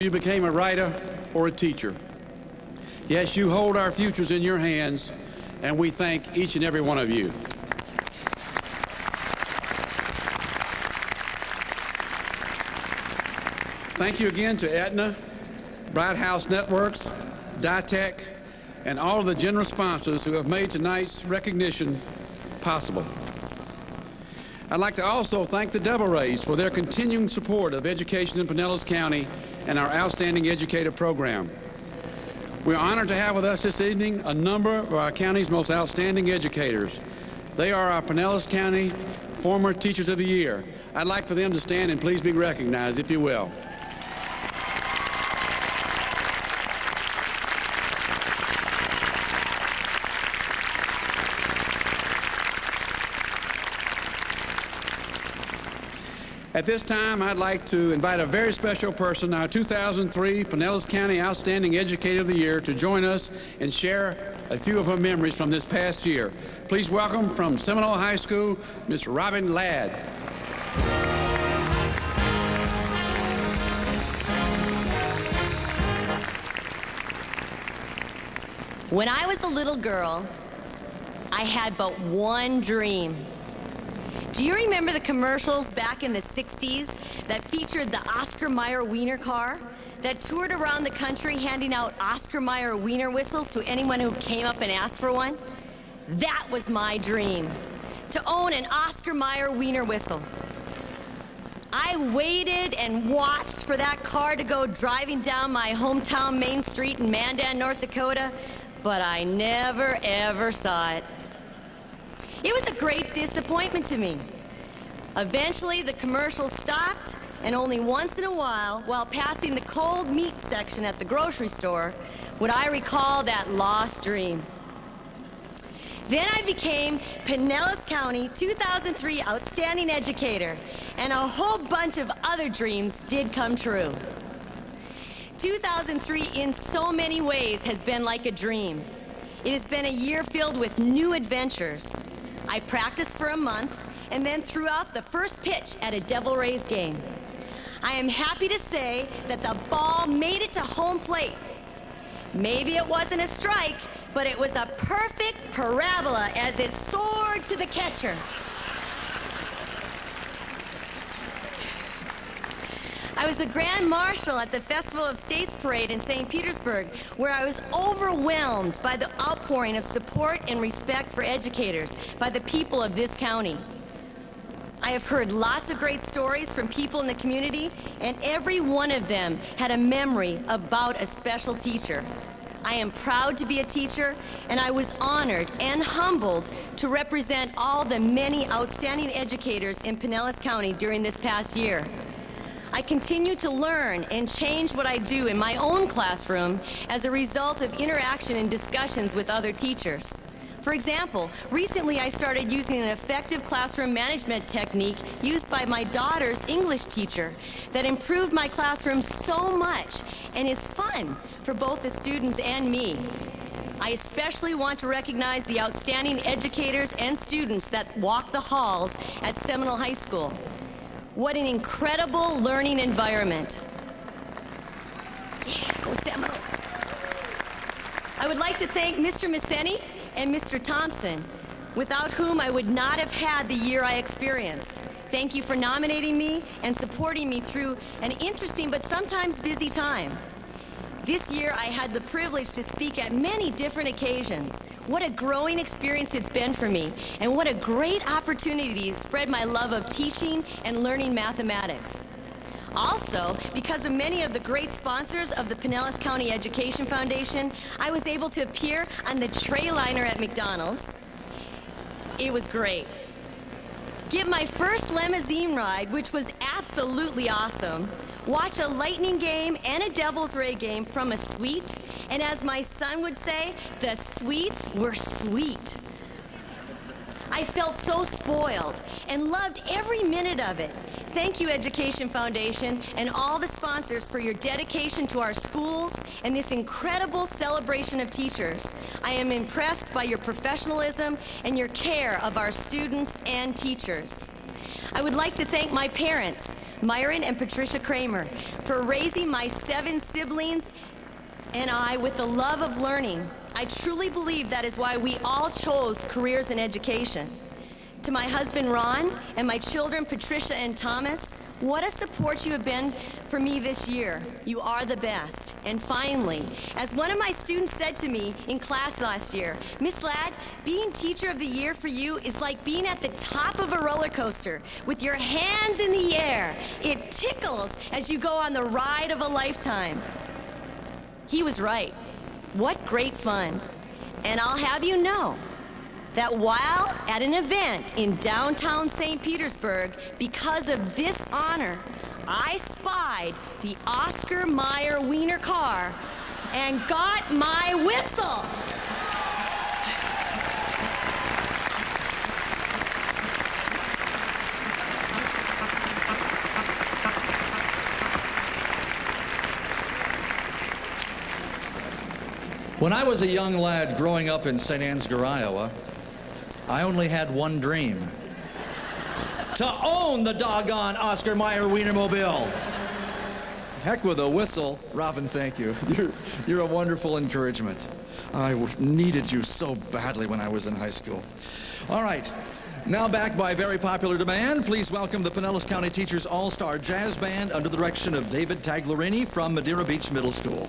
You became a writer or a teacher. Yes, you hold our futures in your hands, and we thank each and every one of you. Thank you again to Aetna, Bright House Networks, DITEC, and all of the generous sponsors who have made tonight's recognition possible. I'd like to also thank the Devil Rays for their continuing support of education in Pinellas County and our Outstanding Educator program. We're honored to have with us this evening a number of our county's most outstanding educators. They are our Pinellas County former Teachers of the Year. I'd like for them to stand and please be recognized, if you will. At this time, I'd like to invite a very special person, our 2003 Pinellas County Outstanding Educator of the Year, to join us and share a few of her memories from this past year. Please welcome from Seminole High School, Ms. Robin Ladd. When I was a little girl, I had but one dream. Do you remember the commercials back in the 60s that featured the Oscar Mayer Wiener car that toured around the country handing out Oscar Mayer Wiener whistles to anyone who came up and asked for one? That was my dream, to own an Oscar Mayer Wiener whistle. I waited and watched for that car to go driving down my hometown Main Street in Mandan, North Dakota, but I never ever saw it. It was a great disappointment to me. Eventually, the commercial stopped, and only once in a while passing the cold meat section at the grocery store, would I recall that lost dream. Then I became Pinellas County 2003 Outstanding Educator, and a whole bunch of other dreams did come true. 2003 in so many ways has been like a dream. It has been a year filled with new adventures. I practiced for a month and then threw out the first pitch at a Devil Rays game. I am happy to say that the ball made it to home plate. Maybe it wasn't a strike, but it was a perfect parabola as it soared to the catcher. I was the Grand Marshal at the Festival of States Parade in St. Petersburg, where I was overwhelmed by the outpouring of support and respect for educators by the people of this county. I have heard lots of great stories from people in the community, and every one of them had a memory about a special teacher. I am proud to be a teacher, and I was honored and humbled to represent all the many outstanding educators in Pinellas County during this past year. I continue to learn and change what I do in my own classroom as a result of interaction and discussions with other teachers. For example, recently I started using an effective classroom management technique used by my daughter's English teacher that improved my classroom so much and is fun for both the students and me. I especially want to recognize the outstanding educators and students that walk the halls at Seminole High School. What an incredible learning environment. Yeah, go Seminole. I would like to thank Mr. Messeni and Mr. Thompson, without whom I would not have had the year I experienced. Thank you for nominating me and supporting me through an interesting but sometimes busy time. This year I had the privilege to speak at many different occasions. What a growing experience it's been for me, and what a great opportunity to spread my love of teaching and learning mathematics. Also, because of many of the great sponsors of the Pinellas County Education Foundation, I was able to appear on the Trayliner at McDonald's. It was great. Give my first limousine ride, which was absolutely awesome. Watch a Lightning game and a Devil's Ray game from a suite, and as my son would say, the suites were sweet. I felt so spoiled and loved every minute of it. Thank you, Education Foundation, and all the sponsors for your dedication to our schools and this incredible celebration of teachers. I am impressed by your professionalism and your care of our students and teachers. I would like to thank my parents, Myron and Patricia Kramer, for raising my 7 siblings and I with the love of learning. I truly believe that is why we all chose careers in education. To my husband, Ron, and my children, Patricia and Thomas, what a support you have been for me this year. You are the best. And finally, as one of my students said to me in class last year, Miss Ladd, being Teacher of the Year for you is like being at the top of a roller coaster with your hands in the air. It tickles as you go on the ride of a lifetime. He was right. What great fun. And I'll have you know that while at an event in downtown St. Petersburg, because of this honor, I spied the Oscar Mayer Wiener car and got my whistle. When I was a young lad growing up in St. Ansgar, Iowa, I only had one dream: to own the doggone Oscar Mayer Wienermobile. Heck with a whistle. Robin, thank you. You're a wonderful encouragement. I needed you so badly when I was in high school. All right, now back by very popular demand, please welcome the Pinellas County Teachers All-Star Jazz Band under the direction of David Taglerini from Madeira Beach Middle School.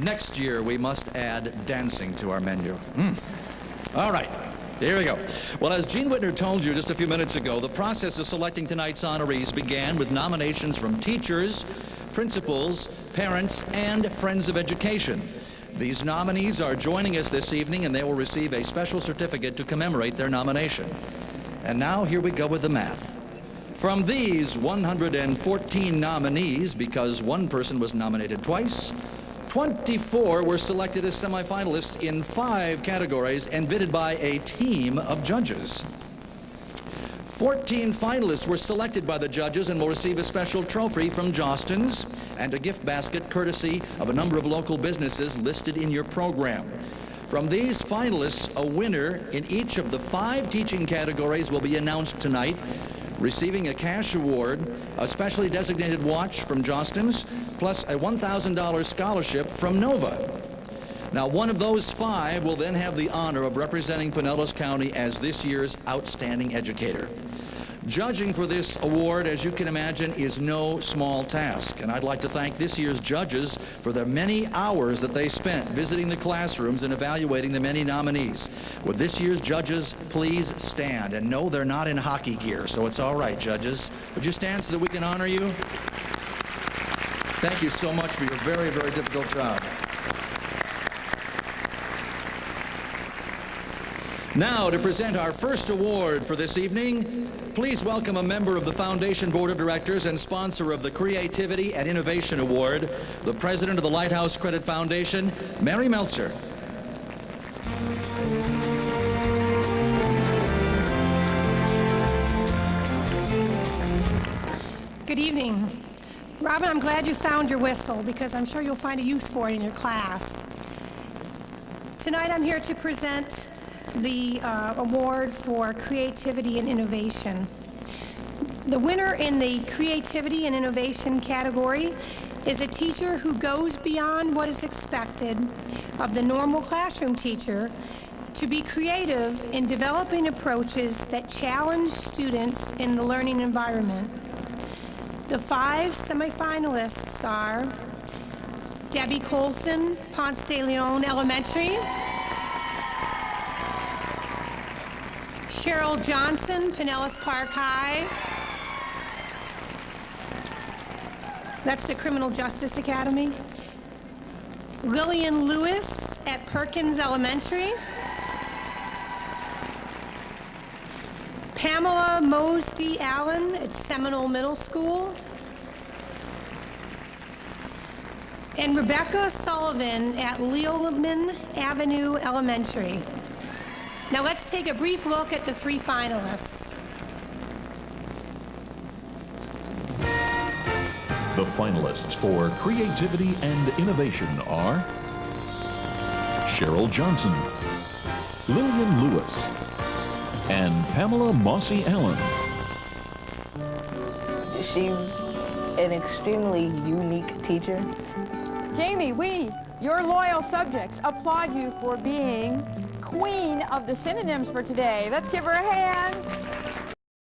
Next year, we must add dancing to our menu. All right. Here we go. Well, as Gene Whitner told you just a few minutes ago, the process of selecting tonight's honorees began with nominations from teachers, principals, parents, and friends of education. These nominees are joining us this evening, and they will receive a special certificate to commemorate their nomination. And now, here we go with the math. From these 114 nominees, because one person was nominated twice, 24 were selected as semifinalists in 5 categories and vetted by a team of judges. 14 finalists were selected by the judges and will receive a special trophy from Jostens and a gift basket courtesy of a number of local businesses listed in your program. From these finalists, a winner in each of the 5 teaching categories will be announced tonight, receiving a cash award, a specially designated watch from Jostens, plus a $1,000 scholarship from Nova. Now, one of those 5 will then have the honor of representing Pinellas County as this year's Outstanding Educator. Judging for this award, as you can imagine, is no small task, and I'd like to thank this year's judges for the many hours that they spent visiting the classrooms and evaluating the many nominees. Would this year's judges please stand? And no, they're not in hockey gear, so it's all right, judges. Would you stand so that we can honor you? Thank you so much for your very, very difficult job. Now, to present our first award for this evening, please welcome a member of the Foundation Board of Directors and sponsor of the Creativity and Innovation Award, the president of the Lighthouse Credit Foundation, Mary Meltzer. Good evening. Robin, I'm glad you found your whistle because I'm sure you'll find a use for it in your class. Tonight I'm here to present the award for Creativity and Innovation. The winner in the Creativity and Innovation category is a teacher who goes beyond what is expected of the normal classroom teacher to be creative in developing approaches that challenge students in the learning environment. The 5 semifinalists are Debbie Colson, Ponce de Leon Elementary, Cheryl Johnson, Pinellas Park High. That's the Criminal Justice Academy. Lillian Lewis at Perkins Elementary. Pamela Mosby Allen at Seminole Middle School. And Rebecca Sullivan at Leoman Avenue Elementary. Now let's take a brief look at the 3 finalists. The finalists for Creativity and Innovation are Cheryl Johnson, Lillian Lewis, and Pamela Mossy Allen. She's an extremely unique teacher. Jamie, we, your loyal subjects, applaud you for being queen of the synonyms for today. Let's give her a hand.